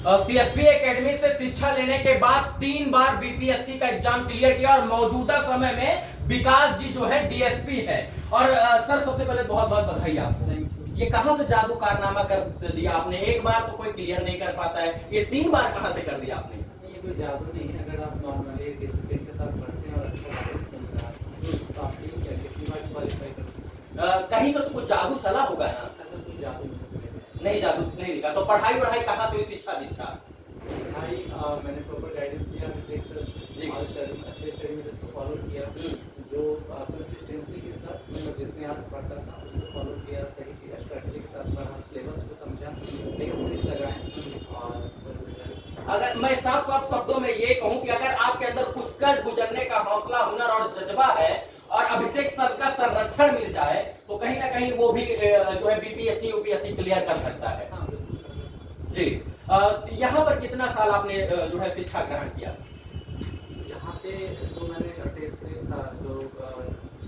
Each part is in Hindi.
सीएसपी एकेडमी से शिक्षा लेने के बाद 3 बार बीपीएससी का एग्जाम क्लियर किया और मौजूदा समय में विकास जी जो है डीएसपी है। और सर सबसे पहले बहुत बहुत बधाई आपको। ये कहां से जादू कारनामा कर दिया आपने? एक बार तो कोई क्लियर नहीं कर पाता है, ये 3 बार कहां से कर दिया आपने? ये कोई जादू नहीं है। अगर आप नॉर्मली डिसिप्लिन के साथ पढ़ते हैं और अच्छा गाइडेंस मिल रहा है तो आप कितनी बार क्वालिफाई कर सकते हैं। कहीं से तो कुछ जादू चला होगा ना? ऐसा कोई जादू नहीं, जादू नहीं दिखा। तो पढ़ाई वढ़ाई कहाँ से हुई, शिक्षा दीक्षा? भाई मैंने प्रॉपर गाइडेंस दिया अभिषेक सर जी, और अच्छे स्टडी मेथड को फॉलो किया, जो कंसिस्टेंसी के साथ मतलब जितने आज पढ़ता था उसको फॉलो किया, सही स्ट्रैटेजी के साथ पढ़ा, सिलेबस को समझा, टेस्ट सीरीज लगाए। और अगर मैं साफ साफ शब्दों में ये कहूं कि अगर आपके अंदर कुछ कर गुजरने का हौसला, हुनर और जज्बा है और अभिषेक सर का संरक्षण मिल जाए तो कहीं ना कहीं वो भी जो है बीपीएससी यूपीएससी क्लियर कर सकता है। हाँ बिल्कुल कर सकते हैं। जी, यहाँ पर कितना साल आपने जो है शिक्षा ग्रहण किया? यहाँ पे जो मैंने टेस्ट सीरीज था, जो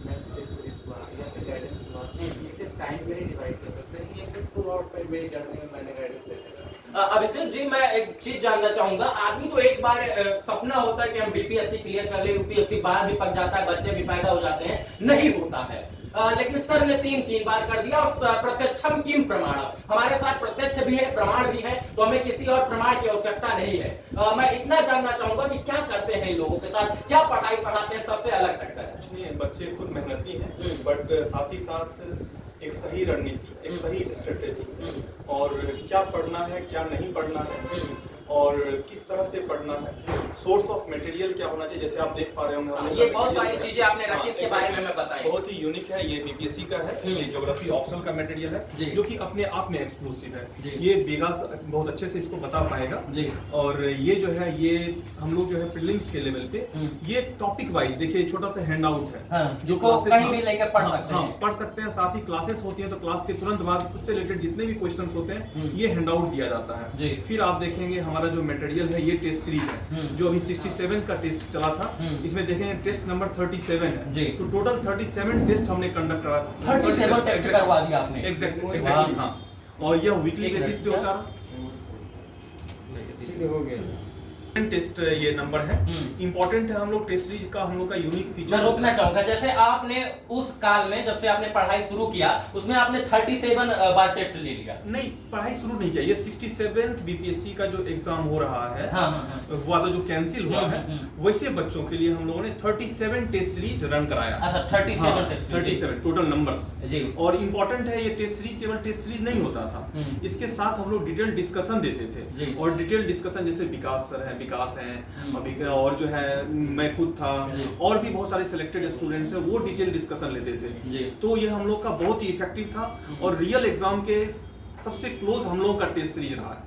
मेंस टेस्ट सीरीज हुआ या फिर गाइडेंस हुआ, इसे टाइम में ही डिवाइड कर सकते हैं। ये फिर थ्रू आउट टाइम मेरी जर्नी में मैंने गाइडेंस देते रहा। अभिषेक जी, मैं एक चीज जानना चाहूंगा। आदमी तो एक बार सपना होता है कि हम बीपीएससी क्लियर कर ले, यूपीएससी बाहर भी पक जाता है, बच्चे भी पैदा हो जाते हैं, नहीं होता है। लेकिन सर ने 3 बार कर दिया। और प्रत्यक्षम किम प्रमाण, हमारे साथ प्रत्यक्ष भी है, प्रमाण भी है, तो हमें किसी और प्रमाण की आवश्यकता नहीं है। मैं इतना जानना चाहूंगा कि क्या करते हैं इन लोगों के साथ, क्या पढ़ाई पढ़ाते हैं, सबसे अलग तक कुछ नहीं है, बच्चे खुद मेहनती हैं, बट साथ ही साथ एक सही रणनीति, एक सही स्ट्रेटेजी और क्या पढ़ना है क्या नहीं पढ़ना है और किस तरह से पढ़ना है, सोर्स ऑफ मटेरियल क्या होना चाहिए। जैसे आप देख पा रहे होंगे ये बहुत सारी चीजें आपने रखी, इसके बारे में मैं बताएं। बहुत ही यूनिक है, ये बीपीएससी का है, ये ज्योग्राफी ऑप्शनल का मटेरियल है जो कि अपने आप में एक्सक्लूसिव है। ये बेगास बहुत अच्छे से इसको बता पाएगा। और ये जो है ये हम लोग जो है प्रीलिम्स के लेवल पे ये टॉपिक वाइज देखिए छोटा सा हैंड आउट है जो कहीं भी लेकर पढ़ सकते हैं। पढ़ सकते हैं। साथ ही क्लासेस होती हैं तो क्लास के तुरंत बाद उससे रिलेटेड जितने भी क्वेश्चंस होते हैं ये हैंड आउट दिया जाता है। फिर आप देखेंगे हमारा जो मटेरियल है ये टेस्ट सीरीज है जो अभी 67 का टेस्ट चला था, इसमें देखेंगे टेस्ट नंबर 37 है। तो टोटल 37 टेस्ट हमने कंडक्ट करा। 37 टेस्ट करवा दिया आपने? एग्जैक्टली हाँ। और यह वीकली बेसिस पे होता रहा। ठीक है, हो गया। टेस्ट ये नंबर है, इंपॉर्टेंट है। हम लोग टेस्ट सीरीज का हम लोग का यूनिक फीचर मैं रोकना चाहूंगा, जैसे आपने उस काल में जब से आपने पढ़ाई शुरू किया उसमें आपने 37 बार टेस्ट ले लिया? नहीं, पढ़ाई शुरू नहीं किया। ये 67th बीपीएससी का जो एग्जाम हो रहा है हुआ तो जो कैंसिल हुआ है, वैसे बच्चों के लिए हम लोगों ने 37 टेस्ट सीरीज रन कराया। अच्छा, 37 टोटल नंबर्स। और इम्पोर्टेंट है ये टेस्ट सीरीज केवल टेस्ट सीरीज नहीं होता था, इसके साथ हम लोग डिटेल डिस्कशन देते थे। और डिटेल डिस्कशन जैसे विकास सर है, विकास है और जो है मैं खुद था और भी बहुत सारे सिलेक्टेड स्टूडेंट्स हैं, वो डिटेल डिस्कशन लेते थे। तो ये हम लोग का बहुत ही इफेक्टिव था और रियल एग्जाम के सबसे क्लोज हम लोगों का टेस्ट सीरीज रहा है।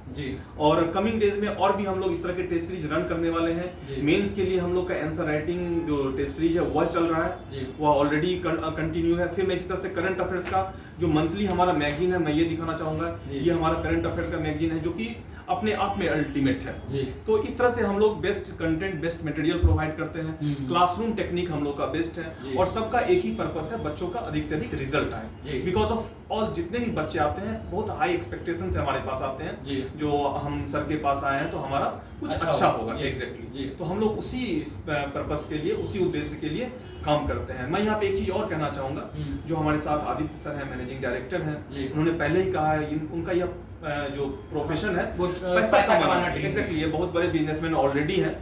और कमिंग डेज में और भी हम लोग इस तरह के टेस्ट सीरीज रन करने वाले हैं। मेंस के लिए हम लोग का आंसर राइटिंग जो टेस्ट सीरीज है वह चल रहा है, वह ऑलरेडी कंटिन्यू है। फिर मैं इसी तरह से करंट अफेयर्स का जो मंथली हमारा मैगजीन है, मैं ये दिखाना चाहूंगा, ये हमारा करंट अफेयर का मैगजीन है जो कि अपने आप में अल्टीमेट है। तो इस तरह से हम लोग best content, best material provide करते हैं। क्लासरूम टेक्निक हम लोग का बेस्ट है और सबका एक ही पर्पस है, बच्चों का अधिक से अधिक रिजल्ट आए। बिकॉज ऑफ ऑल जितने भी बच्चे आते हैं बहुत हाई एक्सपेक्टेशन से हमारे पास आते हैं, जो हम सर के पास आए हैं तो हमारा कुछ अच्छा होगा। एग्जैक्टली तो हम लोग उसी पर्पस के लिए, उसी उद्देश्य के लिए काम करते हैं। मैं यहाँ पे एक चीज और कहना चाहूंगा, जो हमारे साथ आदित्य सर है, मैनेजिंग डायरेक्टर हैं, उन्होंने पहले ही कहा है उनका यह जो प्रोफेशन है पैसा कमाना। एग्जैक्टली, ये बहुत बड़े बिजनेसमैन ऑलरेडी हैं,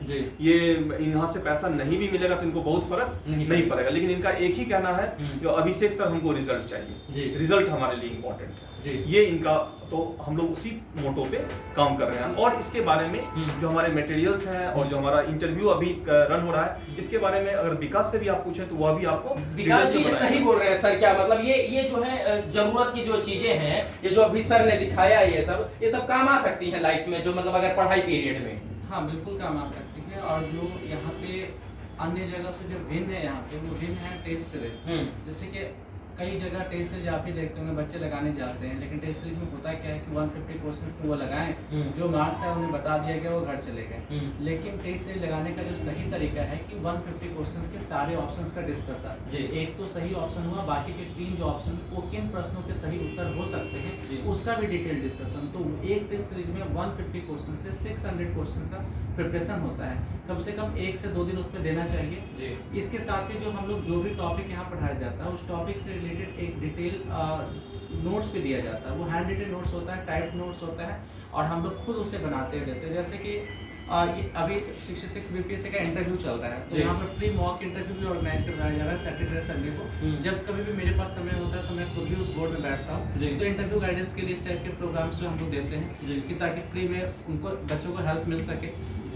ये यहाँ से पैसा नहीं भी मिलेगा तो इनको बहुत फर्क नहीं पड़ेगा। लेकिन इनका एक ही कहना है, जो अभिषेक सर हमको रिजल्ट चाहिए, रिजल्ट हमारे लिए इंपॉर्टेंट है। ये इनका, तो हम लोग उसी मोटो पे काम कर रहे हैं। और इसके बारे में जो हमारे मटेरियल्स हैं और जो हमारा इंटरव्यू अभी रन हो रहा है, इसके बारे में अगर विकास से भी आप पूछें तो वह भी आपको। विकास जी सही बोल रहे हैं सर। क्या मतलब ये जो है जरूरत की जो चीजें हैं, ये जो अभी सर ने दिखाया, ये सब काम आ सकती है लाइफ में, जो मतलब अगर पढ़ाई पीरियड में। हाँ बिल्कुल काम आ सकती है। और जो यहाँ पे अन्य जगह से जो भिन्न है, यहाँ पे वो भिन्न है टेस्ट सीरीज। जैसे कि कई जगह टेस्ट सीरीज आप ही देखते होंगे बच्चे लगाने जाते हैं, लेकिन टेस्ट सीरीज में होता क्या है कि 150 क्वेश्चन पे वो लगाएं, जो मार्क्स है उन्हें बता दिया गया, वो घर चले गए। लेकिन टेस्ट सीरीज लगाने का जो सही तरीका है कि 150 क्वेश्चंस के सारे ऑप्शंस का डिस्कशन, एक तो सही ऑप्शन हुआ, बाकी के 3 जो ऑप्शन वो किन प्रश्नों के सही उत्तर हो सकते हैं उसका भी डिटेल डिस्कशन। तो एक टेस्ट सीरीज में 150 क्वेश्चन से 600 क्वेश्चन का प्रिपरेशन होता है, कम से कम 1 से 2 दिन उस पर देना चाहिए। इसके साथ ही जो हम लोग जो भी टॉपिक यहाँ पढ़ाया जाता है उस टॉपिक से रिलेटेड एक डिटेल नोट्स भी दिया जाता है। वो हैंड रिटन नोट्स होता है, टाइप नोट्स होता है, और हम लोग खुद उसे बनाते रहते हैं। जैसे कि अभी 66 बीपीएससी का इंटरव्यू चल रहा है, तो यहाँ पर फ्री मॉक इंटरव्यू भी ऑर्गेनाइज करवाया जा रहा है सैटरडे संडे को। जब कभी भी मेरे पास समय होता है तो मैं खुद भी उस बोर्ड में बैठता हूँ, तो इंटरव्यू गाइडेंस के लिए इस टाइप के प्रोग्राम्स हम लोग देते हैं कि ताकि फ्री में उनको बच्चों को हेल्प मिल सके।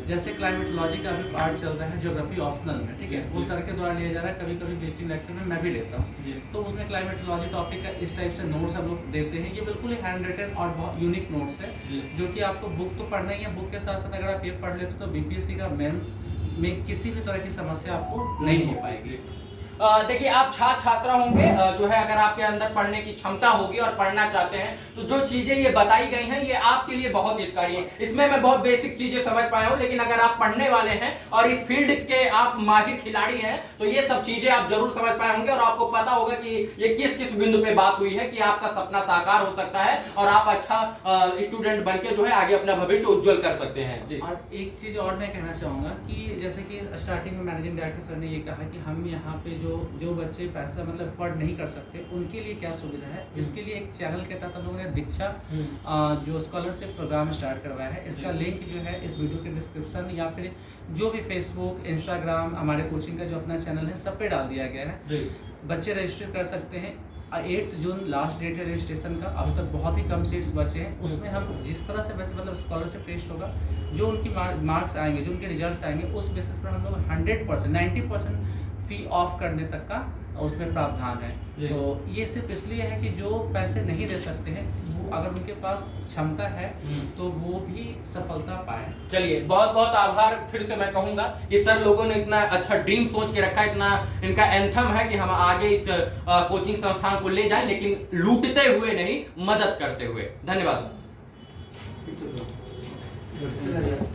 जैसे क्लाइमेटोलॉजी का अभी पार्ट चल रहा है ज्योग्राफी ऑप्शनल में, ठीक है, वो सर के द्वारा लिया जा रहा है, कभी कभी विजिटिंग लेक्चर में मैं भी लेता हूँ। तो उसमें क्लाइमेटोलॉजी टॉपिक का इस टाइप से नोट्स हम लोग देते हैं। ये बिल्कुल ही हैंड रिटन और बहुत यूनिक नोट्स है, जो कि आपको बुक तो पढ़ना ही है, बुक के साथ साथ अगर आप ये पढ़ लेते हो तो बीपीएससी का मेंस में किसी भी तरह की समस्या आपको नहीं हो पाएगी। देखिए, आप छात्र छात्रा होंगे, जो है अगर आपके अंदर पढ़ने की क्षमता होगी और पढ़ना चाहते हैं तो जो चीजें ये बताई गई हैं ये आपके लिए बहुत हितकारी है। इसमें मैं बहुत बेसिक चीजें समझ पाया हूं, लेकिन अगर आप पढ़ने वाले हैं और इस फील्ड के आप माहिर खिलाड़ी हैं तो ये सब चीजें आप जरूर समझ पाए होंगे और आपको पता होगा कि ये किस किस बिंदु पे बात हुई है कि आपका सपना साकार हो सकता है और आप अच्छा स्टूडेंट बन के जो है आगे अपना भविष्य उज्जवल कर सकते हैं। जी। और एक चीज और मैं कहना चाहूंगा कि जैसे कि स्टार्टिंग में मैनेजिंग डायरेक्टर सर ने ये कहा कि हम यहाँ पे जो बच्चे पैसा मतलब अफोर्ड नहीं कर सकते उनके लिए क्या सुविधा है, इसके लिए एक चैनल के तहत हम लोगों ने दीक्षा जो स्कॉलरशिप प्रोग्राम स्टार्ट करवाया है। इसका लिंक जो है इस वीडियो के डिस्क्रिप्शन या फिर जो भी फेसबुक, इंस्टाग्राम, हमारे कोचिंग का जो अपना चैनल है सब पे डाल दिया गया है। बच्चे रजिस्टर कर सकते हैं। 8 जून लास्ट डेट है रजिस्ट्रेशन का, अब तक बहुत ही कम सीट्स बचे हैं। उसमें हम जिस तरह से बच्चे मतलब स्कॉलरशिप टेस्ट होगा, जो उनकी मार्क्स आएंगे, जो उनके रिजल्ट्स आएंगे, उस बेसिस पर हम लोग 100% 90% फी ऑफ करने तक का उसमें प्रावधान है। तो ये सिर्फ इसलिए है कि जो पैसे नहीं दे सकते हैं वो अगर उनके पास क्षमता है तो वो भी सफलता पाए। चलिए, बहुत बहुत आभार फिर से मैं कहूंगा कि सर लोगों ने इतना अच्छा ड्रीम सोच के रखा है, इतना इनका एंथम है कि हम आगे इस कोचिंग संस्थान को ले जाएं, लेकिन लूटते हुए नहीं, मदद करते हुए। धन्यवाद।